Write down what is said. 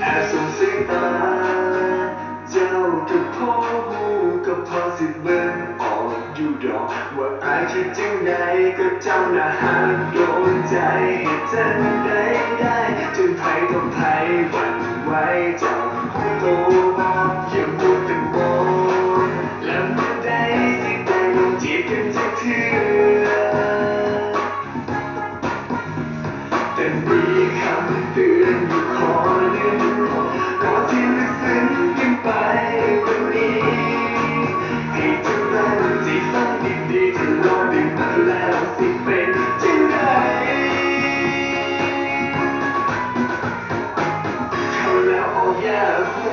แอบส่งสายตาเจ้ากับพ่อหูกับพ่อสิเบิ่งออกอยู่ดอกว่าอายคิดจังใดก็เจ้าน่ะหักโดนใจเหตุจังใดได้จนไผต่อไผหวั่นไหวเจ้าหูโตบอกอย่าพูดแต่บอกแล้วเมื่อใดสิได้ลงจีบกันจักเทื่อแต่มีคำเตือนอยู่ขอหนึ่งก่อนที่ลึกซึ้งขึ้นไปกว่านี้ให้เจ้าตั้งใจฟังดีๆถ้าลองได้มาแล้วสิเป็นจังไดเข้าแล้วออกยาก